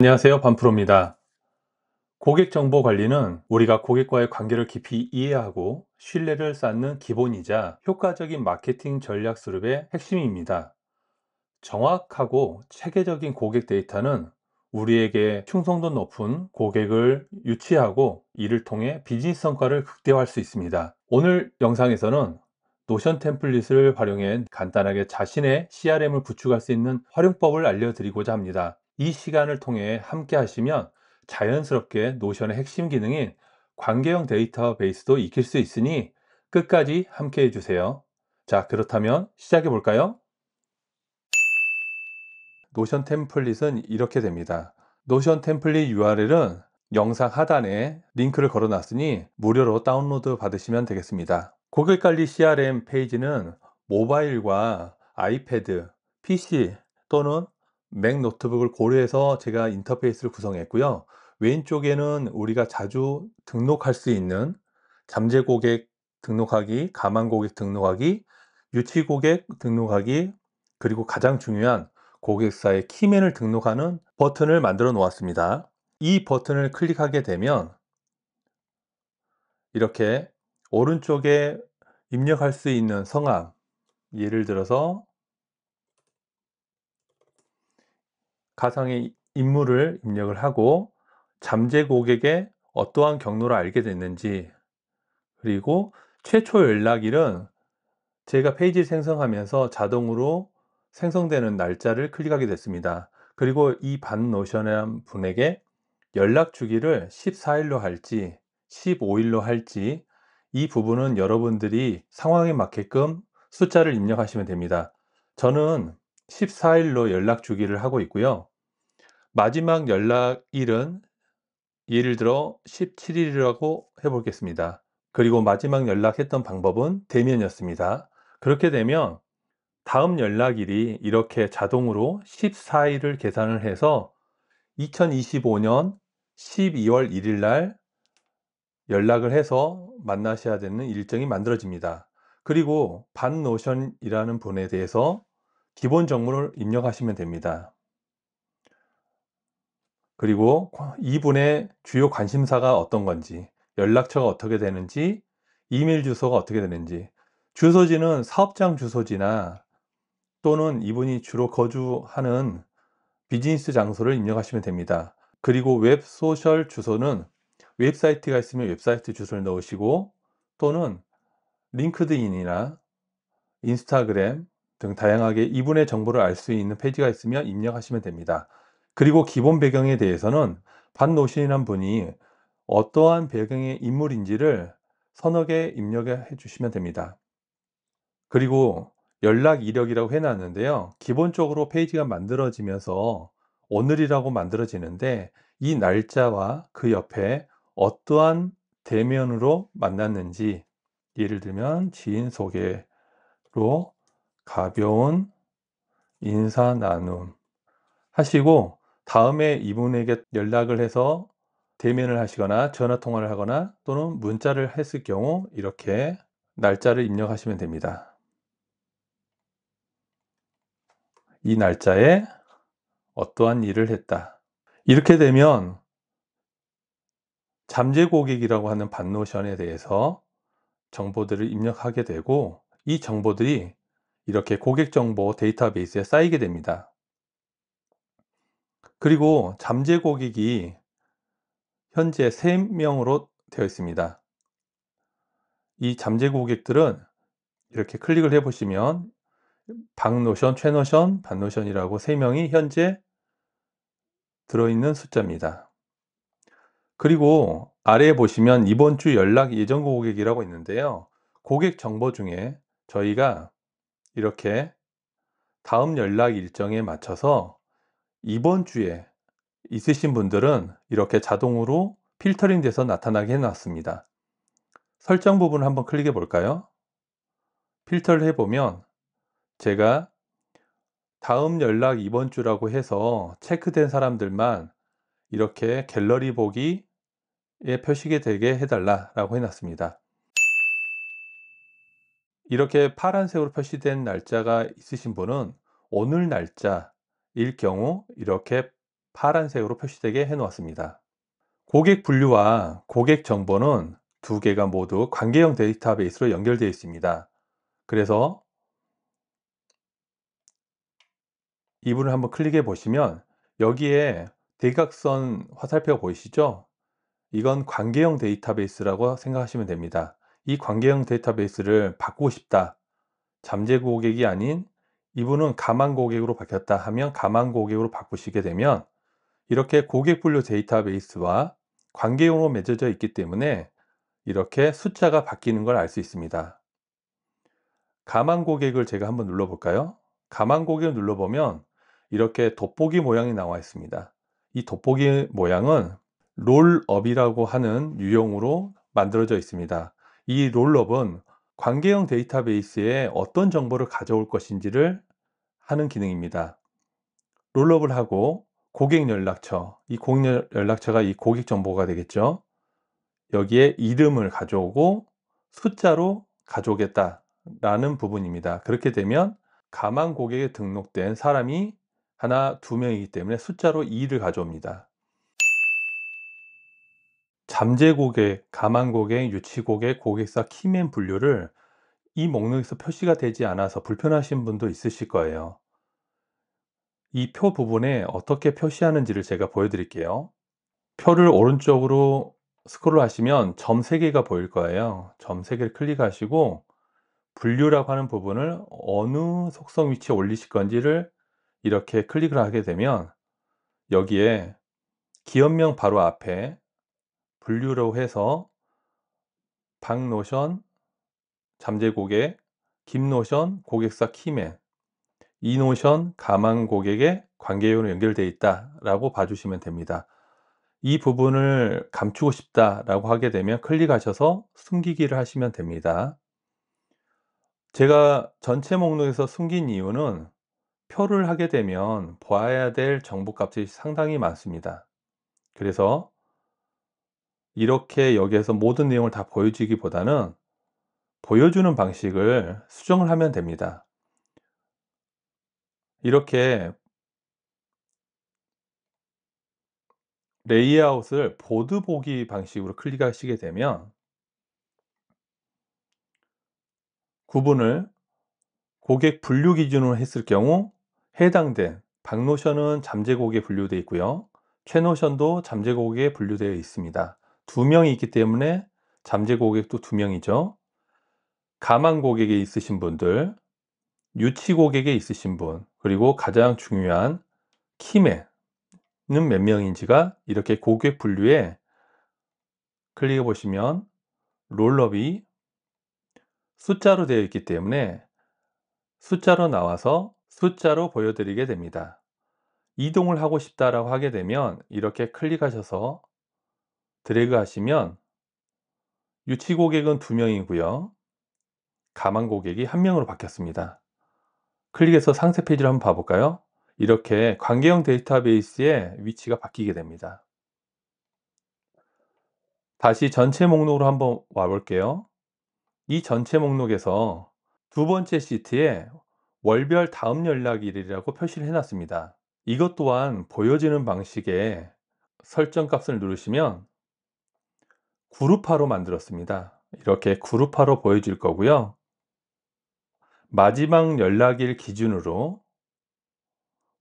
안녕하세요. 반프로입니다. 고객 정보 관리는 우리가 고객과의 관계를 깊이 이해하고 신뢰를 쌓는 기본이자 효과적인 마케팅 전략 수립의 핵심입니다. 정확하고 체계적인 고객 데이터는 우리에게 충성도 높은 고객을 유치하고 이를 통해 비즈니스 성과를 극대화할 수 있습니다. 오늘 영상에서는 노션 템플릿을 활용해 간단하게 자신의 CRM을 구축할 수 있는 활용법을 알려드리고자 합니다. 이 시간을 통해 함께 하시면 자연스럽게 노션의 핵심 기능인 관계형 데이터베이스도 익힐 수 있으니 끝까지 함께 해주세요. 자, 그렇다면 시작해 볼까요? 노션 템플릿은 이렇게 됩니다. 노션 템플릿 URL은 영상 하단에 링크를 걸어 놨으니 무료로 다운로드 받으시면 되겠습니다. 고객관리 CRM 페이지는 모바일과 아이패드, PC 또는 맥 노트북을 고려해서 제가 인터페이스를 구성했고요. 왼쪽에는 우리가 자주 등록할 수 있는 잠재 고객 등록하기, 가망 고객 등록하기, 유치 고객 등록하기, 그리고 가장 중요한 고객사의 키맨을 등록하는 버튼을 만들어 놓았습니다. 이 버튼을 클릭하게 되면 이렇게 오른쪽에 입력할 수 있는 성함, 예를 들어서 가상의 인물을 입력을 하고 잠재 고객의 어떠한 경로를 알게 됐는지, 그리고 최초 연락일은 제가 페이지 생성하면서 자동으로 생성되는 날짜를 클릭하게 됐습니다. 그리고 이 반노션한 분에게 연락 주기를 14일로 할지 15일로 할지, 이 부분은 여러분들이 상황에 맞게끔 숫자를 입력하시면 됩니다. 저는 14일로 연락 주기를 하고 있고요. 마지막 연락일은 예를 들어 17일이라고 해보겠습니다. 그리고 마지막 연락했던 방법은 대면이었습니다. 그렇게 되면 다음 연락일이 이렇게 자동으로 14일을 계산을 해서 2025년 12월 1일 날 연락을 해서 만나셔야 되는 일정이 만들어집니다. 그리고 반노션이라는 분에 대해서 기본 정보를 입력하시면 됩니다. 그리고 이분의 주요 관심사가 어떤 건지, 연락처가 어떻게 되는지, 이메일 주소가 어떻게 되는지, 주소지는 사업장 주소지나 또는 이분이 주로 거주하는 비즈니스 장소를 입력하시면 됩니다. 그리고 웹 소셜 주소는 웹사이트가 있으면 웹사이트 주소를 넣으시고, 또는 링크드인이나 인스타그램 등 다양하게 이분의 정보를 알 수 있는 페이지가 있으면 입력하시면 됩니다. 그리고 기본 배경에 대해서는 반노신이란 분이 어떠한 배경의 인물인지를 서너 개 입력해 주시면 됩니다. 그리고 연락 이력이라고 해 놨는데요. 기본적으로 페이지가 만들어지면서 오늘이라고 만들어지는데, 이 날짜와 그 옆에 어떠한 대면으로 만났는지, 예를 들면 지인 소개로 가벼운 인사 나눔 하시고, 다음에 이분에게 연락을 해서 대면을 하시거나 전화 통화를 하거나 또는 문자를 했을 경우 이렇게 날짜를 입력하시면 됩니다. 이 날짜에 어떠한 일을 했다. 이렇게 되면 잠재 고객이라고 하는 반노션에 대해서 정보들을 입력하게 되고, 이 정보들이 이렇게 고객 정보 데이터베이스에 쌓이게 됩니다. 그리고 잠재 고객이 현재 3명으로 되어 있습니다. 이 잠재 고객들은 이렇게 클릭을 해 보시면 박노션, 최노션, 반노션이라고 3명이 현재 들어있는 숫자입니다. 그리고 아래에 보시면 이번 주 연락 예정 고객이라고 있는데요. 고객 정보 중에 저희가 이렇게 다음 연락 일정에 맞춰서 이번 주에 있으신 분들은 이렇게 자동으로 필터링 돼서 나타나게 해 놨습니다. 설정 부분을 한번 클릭해 볼까요? 필터를 해 보면 제가 다음 연락 이번 주라고 해서 체크된 사람들만 이렇게 갤러리 보기에 표시가 되게 해달라고 해놨습니다. 이렇게 파란색으로 표시된 날짜가 있으신 분은 오늘 날짜일 경우 이렇게 파란색으로 표시되게 해 놓았습니다. 고객 분류와 고객 정보는 두 개가 모두 관계형 데이터베이스로 연결되어 있습니다. 그래서 이 부분을 한번 클릭해 보시면 여기에 대각선 화살표가 보이시죠? 이건 관계형 데이터베이스라고 생각하시면 됩니다. 이 관계형 데이터베이스를 바꾸고 싶다. 잠재 고객이 아닌 이분은 가망 고객으로 바뀌었다 하면 가망 고객으로 바꾸시게 되면 이렇게 고객 분류 데이터베이스와 관계형으로 맺어져 있기 때문에 이렇게 숫자가 바뀌는 걸 알 수 있습니다. 가망 고객을 제가 한번 눌러 볼까요? 가망 고객을 눌러 보면 이렇게 돋보기 모양이 나와 있습니다. 이 돋보기 모양은 롤업이라고 하는 유형으로 만들어져 있습니다. 이 롤업은 관계형 데이터베이스에 어떤 정보를 가져올 것인지를 하는 기능입니다. 롤업을 하고 고객 연락처, 이 고객 연락처가 이 고객 정보가 되겠죠. 여기에 이름을 가져오고 숫자로 가져오겠다라는 부분입니다. 그렇게 되면 가망 고객에 등록된 사람이 하나, 두 명이기 때문에 숫자로 2를 가져옵니다. 잠재 고객, 가망 고객, 유치 고객, 고객사 키맨 분류를 이 목록에서 표시가 되지 않아서 불편하신 분도 있으실 거예요. 이 표 부분에 어떻게 표시하는지를 제가 보여드릴게요. 표를 오른쪽으로 스크롤 하시면 점 3개가 보일 거예요. 점 3개를 클릭하시고 분류라고 하는 부분을 어느 속성 위치에 올리실 건지를 이렇게 클릭을 하게 되면 여기에 기업명 바로 앞에 분류로 해서 박노션 잠재 고객, 김노션 고객사 키맨, 이노션 가망 고객의 관계형으로 연결되어 있다라고 봐주시면 됩니다. 이 부분을 감추고 싶다라고 하게 되면 클릭하셔서 숨기기를 하시면 됩니다. 제가 전체 목록에서 숨긴 이유는 표를 하게 되면 보아야 될 정보 값이 상당히 많습니다. 그래서 이렇게 여기에서 모든 내용을 다 보여주기보다는 보여주는 방식을 수정을 하면 됩니다. 이렇게 레이아웃을 보드 보기 방식으로 클릭하시게 되면 구분을 고객 분류 기준으로 했을 경우 해당된 박노션은 잠재 고객에 분류되어 있고요. 최노션도 잠재 고객에 분류되어 있습니다. 두 명이 있기 때문에 잠재 고객도 두 명이죠. 가망 고객에 있으신 분들, 유치 고객에 있으신 분, 그리고 가장 중요한 키맨은 몇 명인지가 이렇게 고객 분류에 클릭해 보시면 롤업이 숫자로 되어 있기 때문에 숫자로 나와서 숫자로 보여드리게 됩니다. 이동을 하고 싶다라고 하게 되면 이렇게 클릭하셔서 드래그 하시면 유치 고객은 2명이고요. 가망 고객이 1명으로 바뀌었습니다. 클릭해서 상세 페이지를 한번 봐볼까요? 이렇게 관계형 데이터베이스의 위치가 바뀌게 됩니다. 다시 전체 목록으로 한번 와볼게요. 이 전체 목록에서 두 번째 시트에 월별 다음 연락일이라고 표시를 해놨습니다. 이것 또한 보여지는 방식의 설정 값을 누르시면 그룹화로 만들었습니다. 이렇게 그룹화로 보여질 거고요. 마지막 연락일 기준으로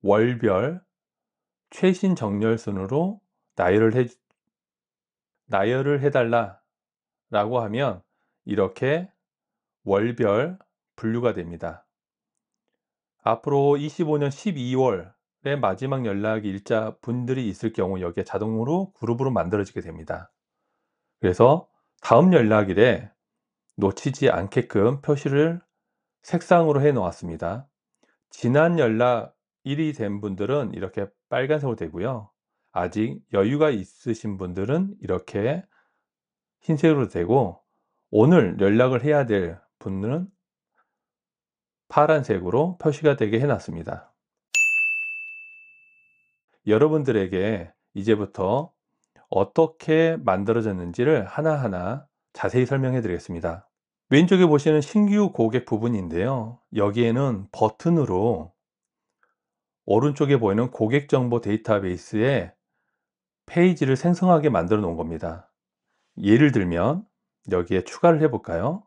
월별 최신 정렬 순으로 나열을 해달라 라고 하면 이렇게 월별 분류가 됩니다. 앞으로 25년 12월에 마지막 연락 일자 분들이 있을 경우 여기에 자동으로 그룹으로 만들어지게 됩니다. 그래서 다음 연락일에 놓치지 않게끔 표시를 색상으로 해 놓았습니다. 지난 연락일이 된 분들은 이렇게 빨간색으로 되고요. 아직 여유가 있으신 분들은 이렇게 흰색으로 되고 오늘 연락을 해야 될 분들은 파란색으로 표시가 되게 해 놨습니다. 여러분들에게 이제부터 어떻게 만들어졌는지를 하나하나 자세히 설명해 드리겠습니다. 왼쪽에 보시는 신규 고객 부분인데요. 여기에는 버튼으로 오른쪽에 보이는 고객 정보 데이터베이스에 페이지를 생성하게 만들어 놓은 겁니다. 예를 들면 여기에 추가를 해 볼까요?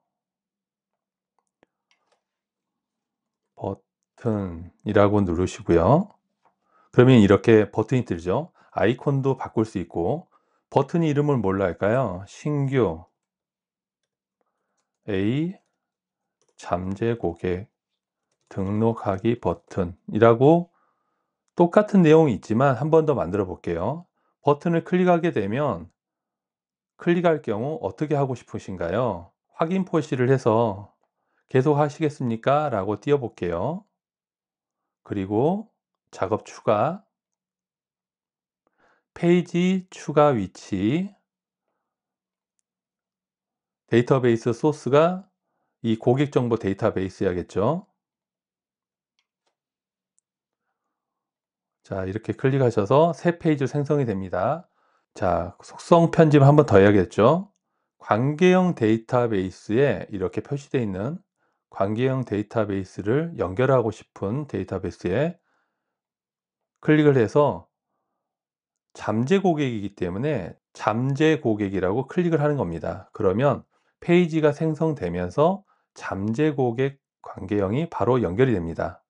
버튼이라고 누르시고요. 그러면 이렇게 버튼이 뜨죠. 아이콘도 바꿀 수 있고 버튼 이름을 뭘로 할까요? 신규 A 잠재 고객 등록하기 버튼이라고 똑같은 내용이 있지만 한 번 더 만들어 볼게요. 버튼을 클릭하게 되면 클릭할 경우 어떻게 하고 싶으신가요? 확인 표시를 해서 "계속 하시겠습니까?" 라고 띄워 볼게요. 그리고 작업 추가, 페이지 추가 위치, 데이터베이스 소스가 이 고객 정보 데이터베이스야겠죠. 자, 이렇게 클릭하셔서 새 페이지로 생성이 됩니다. 자, 속성 편집 한 번 더 해야겠죠. 관계형 데이터베이스에 이렇게 표시되어 있는 관계형 데이터베이스를 연결하고 싶은 데이터베이스에 클릭을 해서 잠재 고객이기 때문에 잠재 고객이라고 클릭을 하는 겁니다. 그러면 페이지가 생성되면서 잠재 고객 관계형이 바로 연결이 됩니다.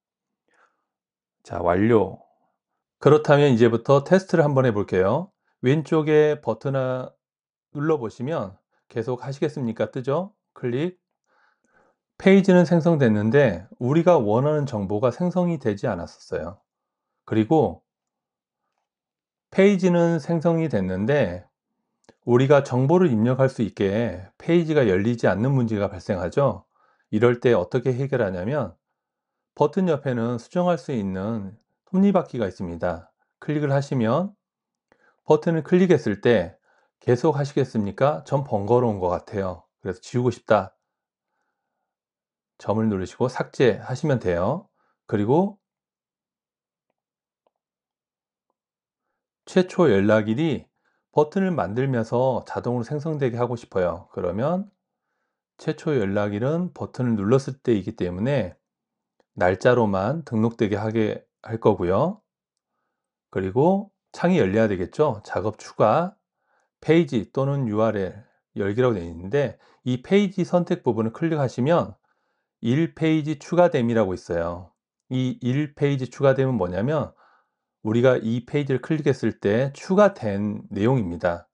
자, 완료. 그렇다면 이제부터 테스트를 한번 해 볼게요. 왼쪽에 버튼을 눌러 보시면 "계속 하시겠습니까?" 뜨죠? 클릭. 페이지는 생성됐는데 우리가 원하는 정보가 생성이 되지 않았었어요. 그리고 페이지는 생성이 됐는데 우리가 정보를 입력할 수 있게 페이지가 열리지 않는 문제가 발생하죠. 이럴 때 어떻게 해결하냐면 버튼 옆에는 수정할 수 있는 톱니바퀴가 있습니다. 클릭을 하시면 버튼을 클릭했을 때 "계속 하시겠습니까? 전 번거로운 것 같아요. 그래서 지우고 싶다." 점을 누르시고 삭제하시면 돼요. 그리고 최초 연락일이 버튼을 만들면서 자동으로 생성되게 하고 싶어요. 그러면 최초 연락일은 버튼을 눌렀을 때이기 때문에 날짜로만 등록되게 하게 할 거고요. 그리고 창이 열려야 되겠죠. 작업 추가, 페이지 또는 URL 열기라고 되어 있는데 이 페이지 선택 부분을 클릭하시면 1페이지 추가됨이라고 있어요. 이 1페이지 추가됨은 뭐냐면 우리가 이 페이지를 클릭했을 때 추가된 내용입니다.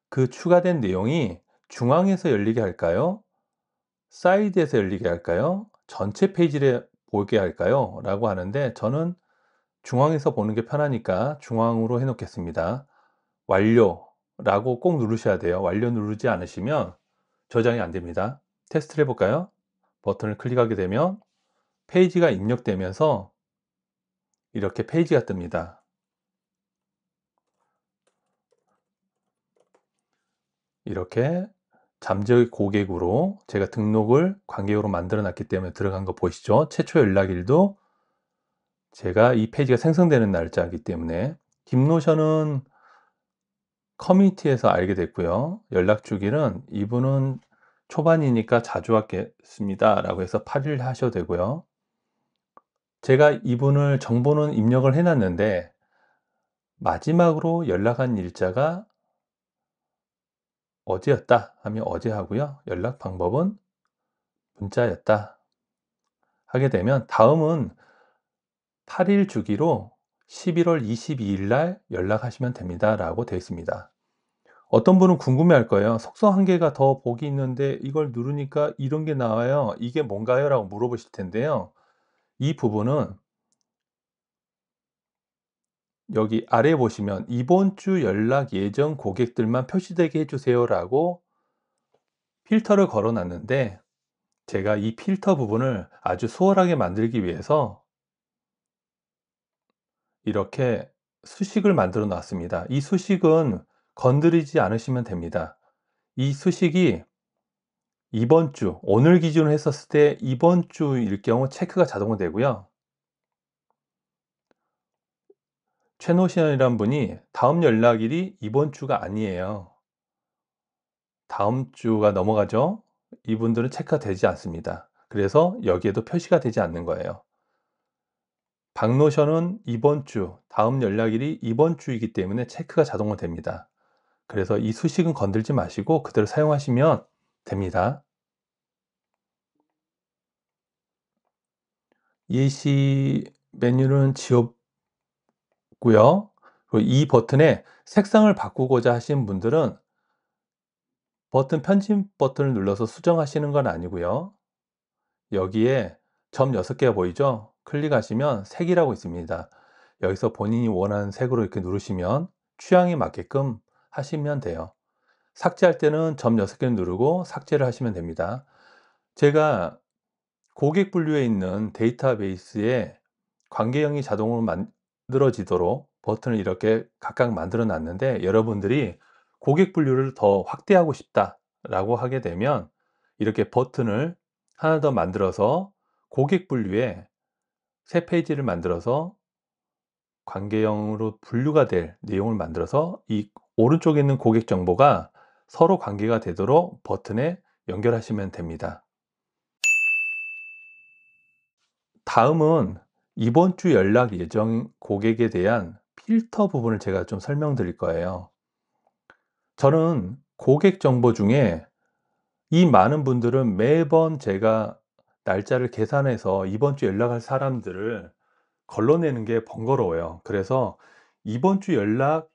그 추가된 내용이 중앙에서 열리게 할까요? 사이드에서 열리게 할까요? 전체 페이지를 보게 할까요? 라고 하는데 저는 중앙에서 보는 게 편하니까 중앙으로 해 놓겠습니다. 완료라고 꼭 누르셔야 돼요. 완료 누르지 않으시면 저장이 안 됩니다. 테스트를 해 볼까요? 버튼을 클릭하게 되면 페이지가 입력되면서 이렇게 페이지가 뜹니다. 이렇게 잠재 고객으로 제가 등록을 관계용으로 만들어 놨기 때문에 들어간 거 보이시죠? 최초 연락일도 제가 이 페이지가 생성되는 날짜이기 때문에 김노션은 커뮤니티에서 알게 됐고요. 연락 주기는 "이분은 초반이니까 자주 하겠습니다." 라고 해서 8일 하셔도 되고요. 제가 이분을 정보는 입력을 해 놨는데 마지막으로 연락한 일자가 "어제였다." 하면 어제 하고요. 연락 방법은 문자였다 하게 되면 다음은 8일 주기로 11월 22일 날 연락하시면 됩니다."라고 되어 있습니다. 어떤 분은 궁금해할 거예요. "속성 한 개가 더 복이 있는데 이걸 누르니까 이런 게 나와요. 이게 뭔가요?" 라고 물어보실 텐데요. 이 부분은 여기 아래에 보시면 "이번 주 연락 예정 고객들만 표시되게 해 주세요."라고 필터를 걸어 놨는데 제가 이 필터 부분을 아주 수월하게 만들기 위해서 이렇게 수식을 만들어 놨습니다. 이 수식은 건드리지 않으시면 됩니다. 이 수식이 이번 주, 오늘 기준으로 했었을 때 이번 주일 경우 체크가 자동으로 되고요. 최노시안이란 분이 다음 연락일이 이번 주가 아니에요. 다음 주가 넘어가죠. 이분들은 체크가 되지 않습니다. 그래서 여기에도 표시가 되지 않는 거예요. 박노션은 이번 주, 다음 연락일이 이번 주이기 때문에 체크가 자동으로 됩니다. 그래서 이 수식은 건들지 마시고 그대로 사용하시면 됩니다. 예시 메뉴는 지웠고요. 그리고 이 버튼에 색상을 바꾸고자 하신 분들은 버튼 편집 버튼을 눌러서 수정하시는 건 아니고요. 여기에 점 6개가 보이죠? 클릭하시면 색이라고 있습니다. 여기서 본인이 원하는 색으로 이렇게 누르시면 취향에 맞게끔 하시면 돼요. 삭제할 때는 점 6개를 누르고 삭제를 하시면 됩니다. 제가 고객 분류에 있는 데이터베이스에 관계형이 자동으로 만들어지도록 버튼을 이렇게 각각 만들어 놨는데, 여러분들이 고객 분류를 더 확대하고 싶다라고 하게 되면 이렇게 버튼을 하나 더 만들어서 고객 분류에 새 페이지를 만들어서 관계형으로 분류가 될 내용을 만들어서 이 오른쪽에 있는 고객 정보가 서로 관계가 되도록 버튼에 연결하시면 됩니다. 다음은 이번 주 연락 예정 고객에 대한 필터 부분을 제가 좀 설명드릴 거예요. 저는 고객 정보 중에 이 많은 분들은 매번 제가 날짜를 계산해서 이번 주 연락할 사람들을 걸러내는 게 번거로워요. 그래서 이번 주 연락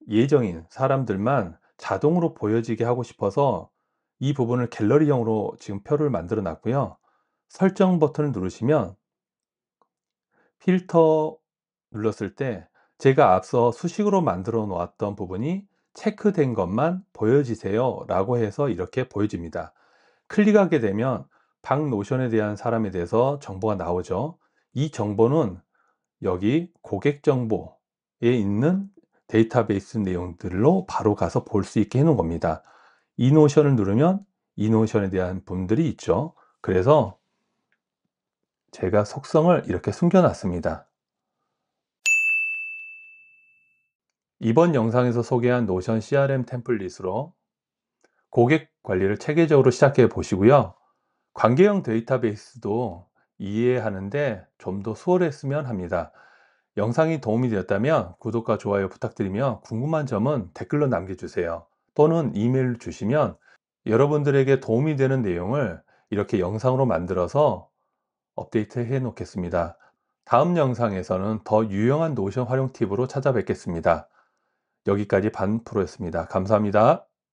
예정인 사람들만 자동으로 보여지게 하고 싶어서 이 부분을 갤러리형으로 지금 표를 만들어 놨고요. 설정 버튼을 누르시면 필터 눌렀을 때 제가 앞서 수식으로 만들어 놓았던 부분이 체크된 것만 보여지세요 라고 해서 이렇게 보여집니다. 클릭하게 되면 박노션에 대한 사람에 대해서 정보가 나오죠. 이 정보는 여기 고객 정보에 있는 데이터베이스 내용들로 바로 가서 볼 수 있게 해 놓은 겁니다. 이 노션을 누르면 이 노션에 대한 분들이 있죠. 그래서 제가 속성을 이렇게 숨겨 놨습니다. 이번 영상에서 소개한 노션 CRM 템플릿으로 고객 관리를 체계적으로 시작해 보시고요. 관계형 데이터베이스도 이해하는데 좀 더 수월했으면 합니다. 영상이 도움이 되었다면 구독과 좋아요 부탁드리며 궁금한 점은 댓글로 남겨주세요. 또는 이메일 주시면 여러분들에게 도움이 되는 내용을 이렇게 영상으로 만들어서 업데이트 해 놓겠습니다. 다음 영상에서는 더 유용한 노션 활용 팁으로 찾아뵙겠습니다. 여기까지 반프로였습니다. 감사합니다.